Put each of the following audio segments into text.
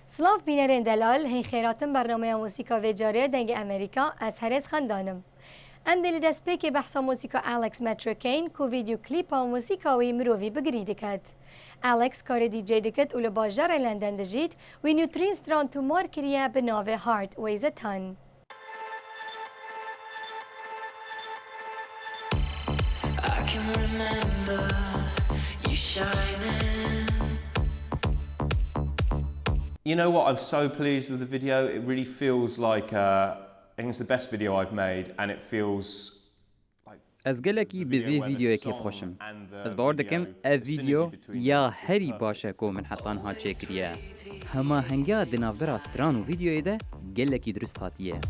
سلاف بینرین دلال هی خیراتم برنامه موسیقا و جاره دنگ امریکا از هرز خاندانم. ام دل دست پیک بحث موسیقا الکس متروکین کو ویدیو کلیپ موسیقاوی مروی بگریده کد. الکس کار دیجی دکت اول باجار لندن دجید و نیوترین ستران تو مار کریه به ناو هارد ویزتان. You know what? I'm so pleased with the video. It really feels like I think it's the best video I've made, and it feels like. از گلکی بزی ویدیو کی خوشم. از باور دکم ویدیو یا هری باشه کو من حتان ها چکریه. هما هنگا دناف برا استران و ویدیو ده گلکی درست هاتیه.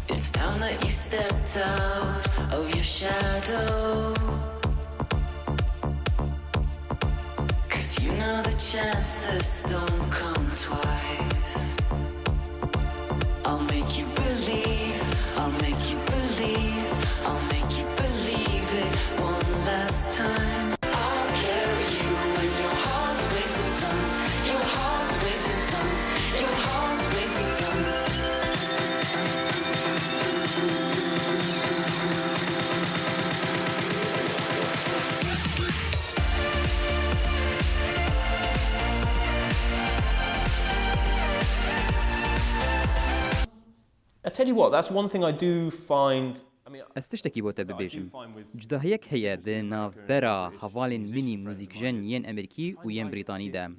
It's time that you stepped out of your shadow. You know the chances don't come twice. I'll make you believe, I'll make you believe, I'll make you believe it one last time. I'll carry you in your heart racing tongue, your heart racing tongue, your heart racing tongue. I tell you what, that's one thing I do find. استشتكي بوتا ببيجم جدا هيك هي دي ناف برا حوالين ميني موزيك جن ين امريكي و ين بريطاني دام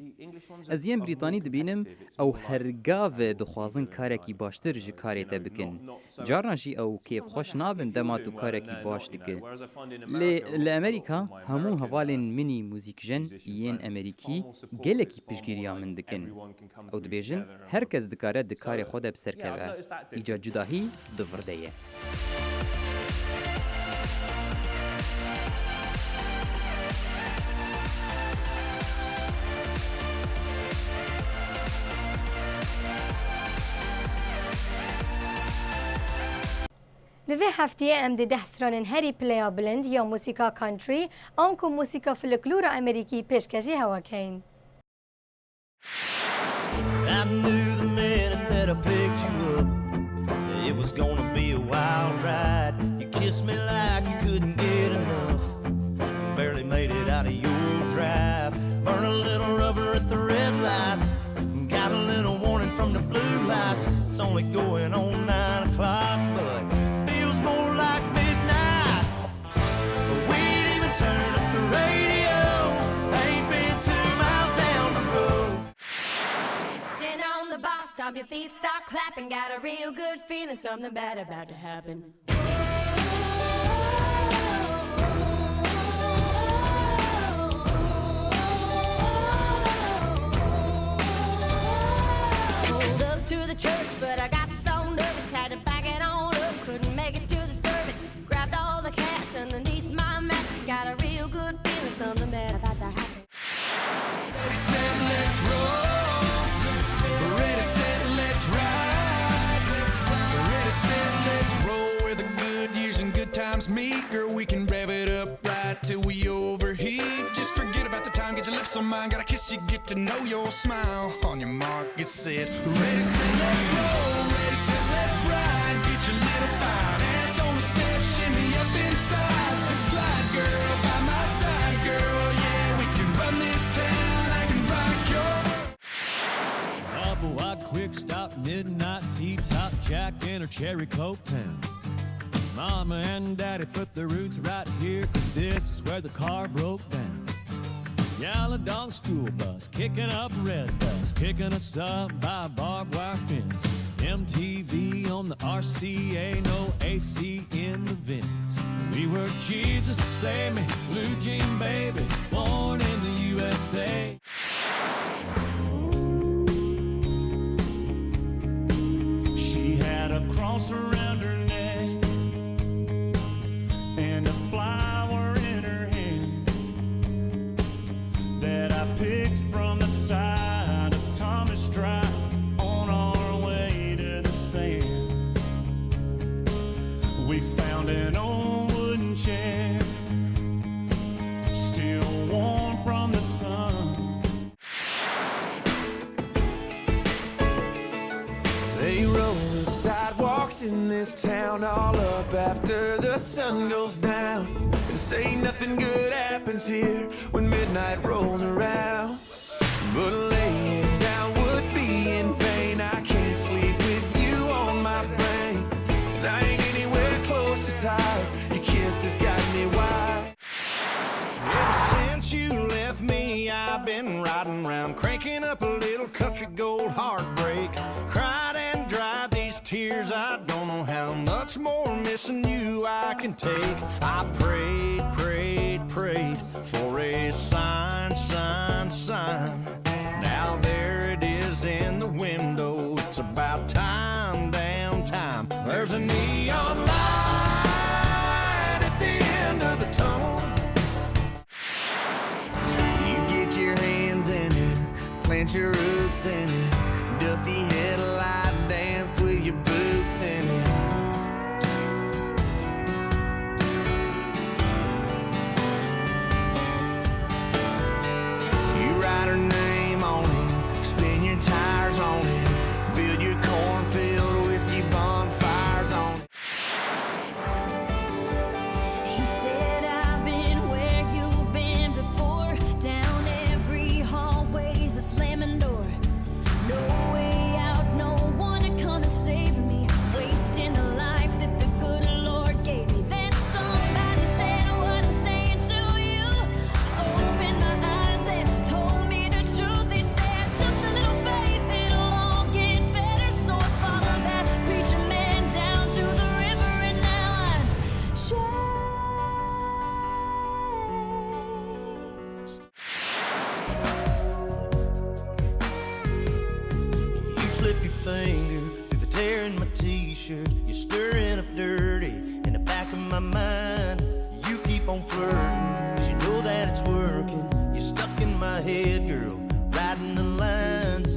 از ين بريطاني دبينم او هرگاو دخوازن كاركي باشتر جي كاري تبكن جارنا جي او كيف خوش نابن دماتو كاركي باش دكن لأمريكا همو حوالين ميني موزيك جن ين امريكي گلكي پشگيريا من دكن او دبيجن هركز دكاره دكاري خوده بسركوه ايجا جداهي دفرديه لوی هفتیه ام ده سرانن هری پلیا بلند یا موسیقا کانتری آن کو موسیقا فلکلور امریکی پیشکشی هوا کین. I knew the minute that I picked you up, it was gonna be a wild ride. You kissed me like you couldn't get enough, barely made it out of your drive. Burn a little rubber at the red light, got a little warning from the blue lights. It's only going on 9 o'clock, but feels more like midnight. We ain't even turned up the radio, ain't been 2 miles down the road. Stand on the box, stomp your feet, start clapping. Got a real good feeling, something bad about to happen. Pulled up to the church, but I got so nervous, had to back it on up, couldn't make it to the service. Grabbed all the cash underneath my mattress, got a real good feeling, something bad about to happen. Ready, set, let's roll. Ready, set, let's ride. Ready, set, let's roll. Where the good years and good times meet, girl, we can rev it up right till we overheat. Just forget about the time, get your lips on mine. Gotta kiss you, get to know your smile. On your mark, get set. Ready, set, let's roll. Ready, set, let's ride. Get your little fine ass on the step, shimmy up inside. Slide, girl, by my side, girl. Yeah, we can run this town. I can rock your. Double wide quick stop, midnight tea top, Jack in her cherry coke town. Mama and Daddy put their roots right here, 'cause this is where the car broke down. Yellow dog school bus, kicking up red dust, picking us up by barbed wire fence. MTV on the RCA, no AC in the vents. We were Jesus save me, blue jean baby, born in the USA. She had a cross around her neck and a flower in her hand that I picked from the side of Thomas Drive on our way to the sand. We found an old wooden chair, still warm from the sun. in this town all up after the sun goes down, and say nothing good happens here when midnight rolls around. But laying down would be in vain. I can't sleep with you on my brain, and I ain't anywhere close to tired. Your kiss has got me wild. Ever since you left me, I've been riding around, cranking up a little country gold heartbreak. Cried and dried these tears, I don't know how much more missing you I can take. I prayed, prayed, prayed for a sign, sign, sign. Now there it is in the window. It's about time, damn time. There's a neon light at the end of the tunnel. You get your hands in it, plant your roots in it, dusty headlight dance with your boots in it. You write her name on it, spin your tires on it, build your cornfield whiskey bonfires on it. He said, I've been where you've been before. Down every hallway's a slamming door. No way out, no one to come and save me. Wasting the life that the good Lord gave me. Then somebody said what I'm saying to you. Opened my eyes and told me the truth. They said just a little faith, it'll all get better. So I followed that preacher man down to the river, and now I'm changed. You slip your finger through the tear in my t-shirt. You're stirring up dirty in the back of my mind. You keep on flirting, 'cause you know that it's working. You're stuck in my head, girl, writing the lines.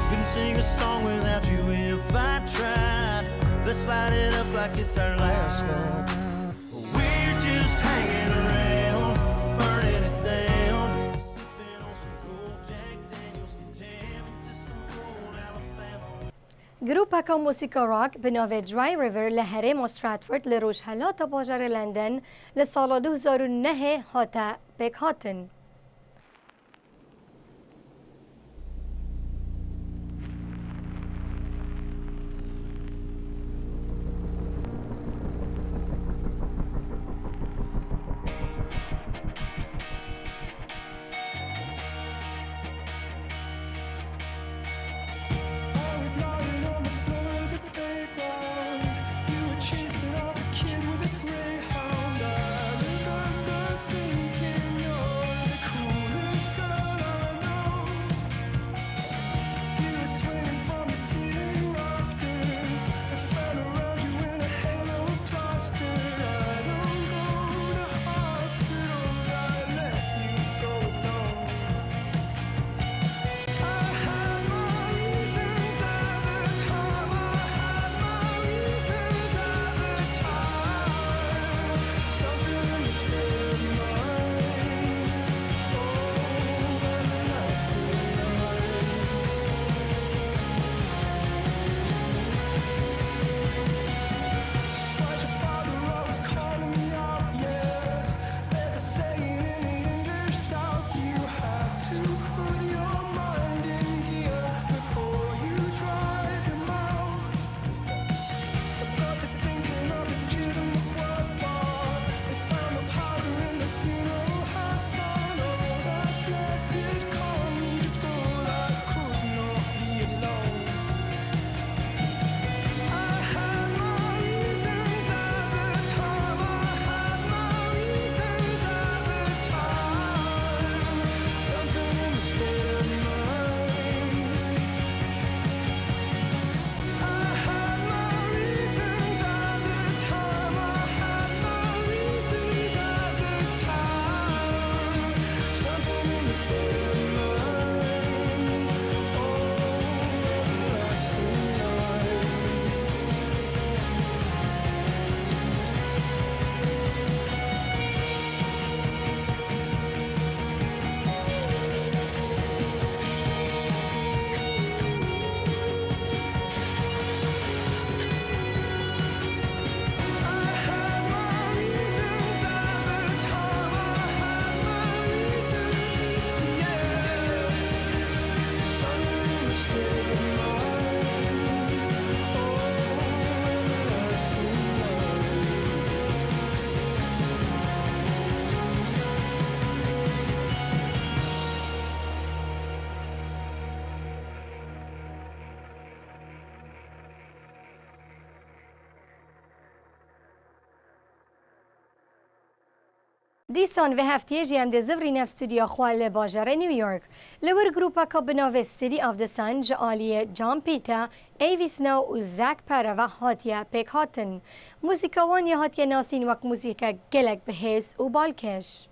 Couldn't sing a song without you if I tried. Let's light it up like it's our last night. We're just hanging around, burning it down, sipping on some cold Jack Daniels, jamming to some old Alabama. گروپەکە موسیقا ڕاک بناوێ درای ریڤر لە هەرێما ستراتفۆرد لە ڕۆژهەلاتە باژارە لەندەن لە ساڵا 2009 هاتە پێکهاتن. I was lying on the floor of the playground. You were chasing off a kid with a greyhound. I remember thinking you're the coolest girl I know. You were swinging from the ceiling rafters. I found around you in a halo of plaster. I don't go to hospitals. I let you go, no. I had my reasons, I دیسان و هفته جیم ده زوری نف استودیا خوال باجر نیویورک لور گروپا که بناوه سیتی آف ده سن جالی جان پیتا ایوی سنو و زک پره و هاتیه پیک هاتن موسیقاوانی هاتیه ناسین وک موسیقا گلک بهیز و بالکش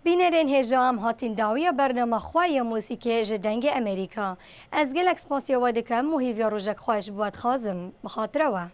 بینرین هجام هاتین داویا برنامه خواه موسیقی جدنگ امریکا از گل اکسپانسیا و دکم و هیویا روژک خواهش بود خازم بخاطره و